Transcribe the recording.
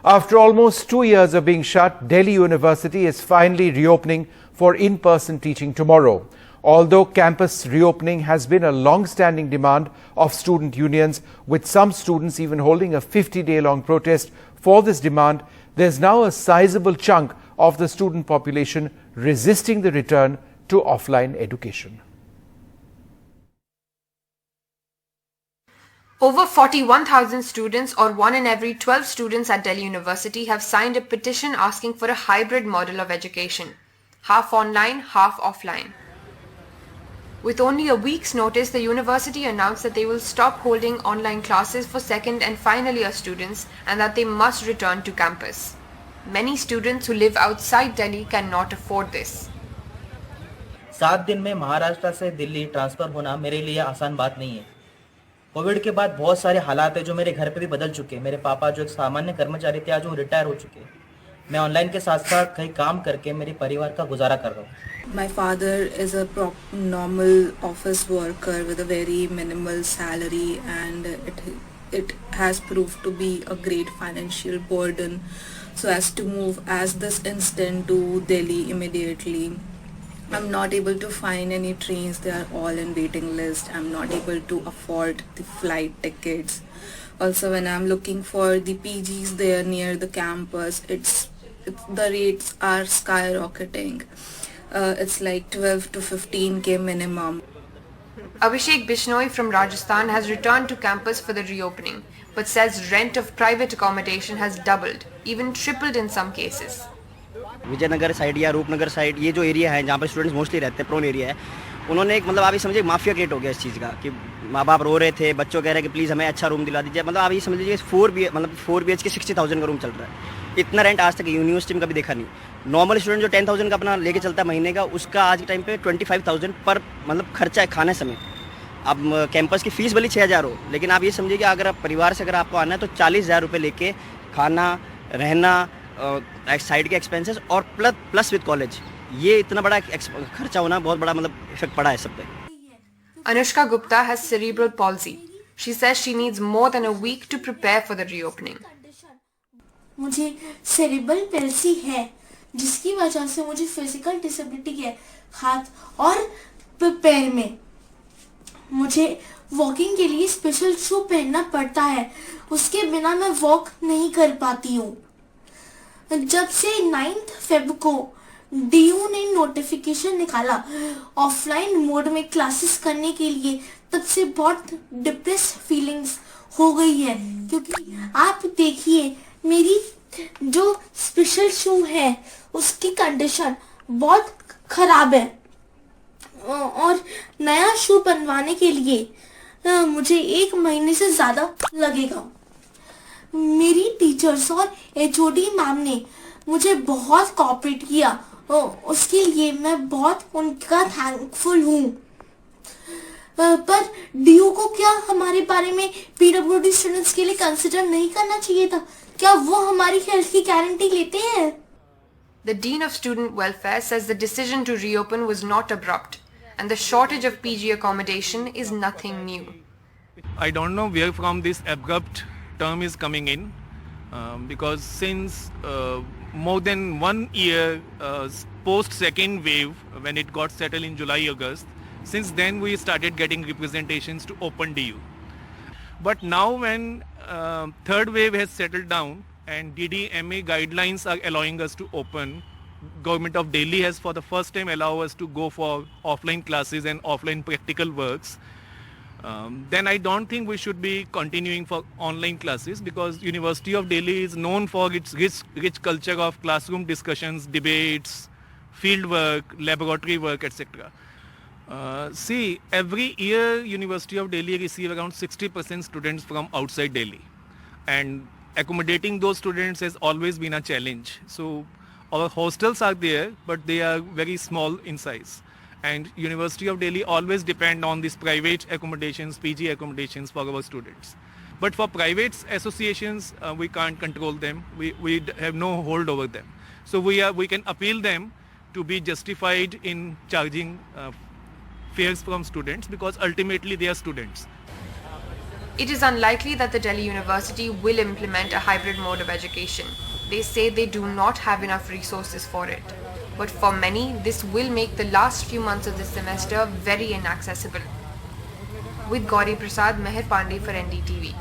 After almost 2 years of being shut, Delhi University is finally reopening for in-person teaching tomorrow. Although campus reopening has been a long-standing demand of student unions, with some students even holding a 50-day-long protest for this demand, there's now a sizable chunk of the student population resisting the return to offline education. Over 41,000 students, or 1 in every 12 students at Delhi University, have signed a petition asking for a hybrid model of education, half online, half offline. With only a week's notice, the university announced that they will stop holding online classes for second and final year students and that they must return to campus. Many students who live outside Delhi cannot afford this. 7 दिन में महाराष्ट्र से Delhi transfer होना मेरे लिए आसान बात नहीं है। कोविड के बाद बहुत सारे हालात हैं जो मेरे घर पे भी बदल चुके हैं। मेरे पापा जो एक सामान्य कर्मचारी थे आज वो रिटायर हो चुके हैं। मैं ऑनलाइन के साथ साथ कहीं काम करके मेरे परिवार का गुजारा कर रहा हूँ। My father is a normal office worker with a very minimal salary, and it has proved to be a great financial burden so as to move as this instant to Delhi immediately. I'm not able to find any trains, they are all in waiting list. I'm not able to afford the flight tickets. Also, when I'm looking for the PGs there near the campus, the rates are skyrocketing. It's like 12 to 15k minimum. Abhishek Bishnoi from Rajasthan has returned to campus for the reopening, but says rent of private accommodation has doubled, even tripled in some cases. Vijayanagar side या Rupnagar side, ये जो area है जहाँ पर students mostly रहते हैं, prone area है, उन्होंने एक मतलब आप ये समझिए माफिया क्रिएट हो गया इस चीज़ का कि माँ बाप रो रहे थे, बच्चों कह रहे हैं कि प्लीज़ हमें अच्छा रूम दिला दीजिए। मतलब आप ये समझ लीजिए 4 BH के 60,000 का रूम चल रहा है। इतना रेंट आज तक यूनिवर्सिटी में कभी देखा नहीं। नॉर्मल स्टूडेंट जो 10,000 का अपना लेके चलता है महीने का, उसका आज के टाइम पे 25,000 पर मतलब खर्चा है खाने समय। अब कैंपस की फीस भले 6,000 हो, लेकिन आप ये समझिए कि अगर आप परिवार से अगर आपको आना है तो 40,000 रुपये लेके खाना, रहना, साइड के एक्सपेंसेस और प्लस विद कॉलेज, ये इतना बड़ा खर्चा होना बहुत बड़ा मतलब इफेक्ट पड़ा है सब पे। Anushka Gupta has cerebral palsy. She says she needs more than a week to prepare for the reopening. मुझे सेरेब्रल पैल्सी है, जिसकी वजह से मुझे फिजिकल डिसेबिलिटी है हाथ और पैर में। मुझे वॉकिंग के लिए स्पेशल शू पहनना पड़ता है, उसके बिना मैं वॉक नहीं कर पाती हूँ। जब से 9 फेब को डीयू ने नोटिफिकेशन निकाला ऑफलाइन मोड में क्लासेस करने के लिए, तब से बहुत डिप्रेस फीलिंग्स हो गई है, क्योंकि आप देखिए मेरी जो स्पेशल शू है उसकी कंडीशन बहुत खराब है और नया शू बनवाने के लिए मुझे 1 महीने से ज़्यादा लगेगा। मेरी टीचर्स और एचओडी मैम ने मुझे बहुत कोऑपरेट किया, उसके लिए मैं बहुत उनका थैंकफुल हूँ। पर डीयू को क्या हमारे बारे में पीडब्ल्यूडी स्टूडेंट्स के लिए कंसिडर नहीं करना चाहिए था? क्या वो हमारी हेल्थ की गारंटी लेते हैं? The Dean of Student Welfare says the decision to reopen was not abrupt, and the shortage of PG accommodation is nothing new. I don't know where from this abrupt term is coming in, because since more than 1 year post second wave, when it got settled in July-August, since then we started getting representations to open DU. But now when third wave has settled down and DDMA guidelines are allowing us to open, Government of Delhi has for the first time allowed us to go for offline classes and offline practical works, then I don't think we should be continuing for online classes, because University of Delhi is known for its rich culture of classroom discussions, debates, field work, laboratory work, etc. See, every year University of Delhi receive around 60% students from outside Delhi, and accommodating those students has always been a challenge. So our hostels are there, but they are very small in size. And University of Delhi always depend on these private accommodations, PG accommodations for our students. But for private associations, we can't control them. We have no hold over them. So we can appeal them to be justified in charging fares from students, because ultimately they are students. It is unlikely that the Delhi University will implement a hybrid mode of education. They say they do not have enough resources for it. But for many, this will make the last few months of the semester very inaccessible. With Gauri Prasad, Meher Pandey for NDTV.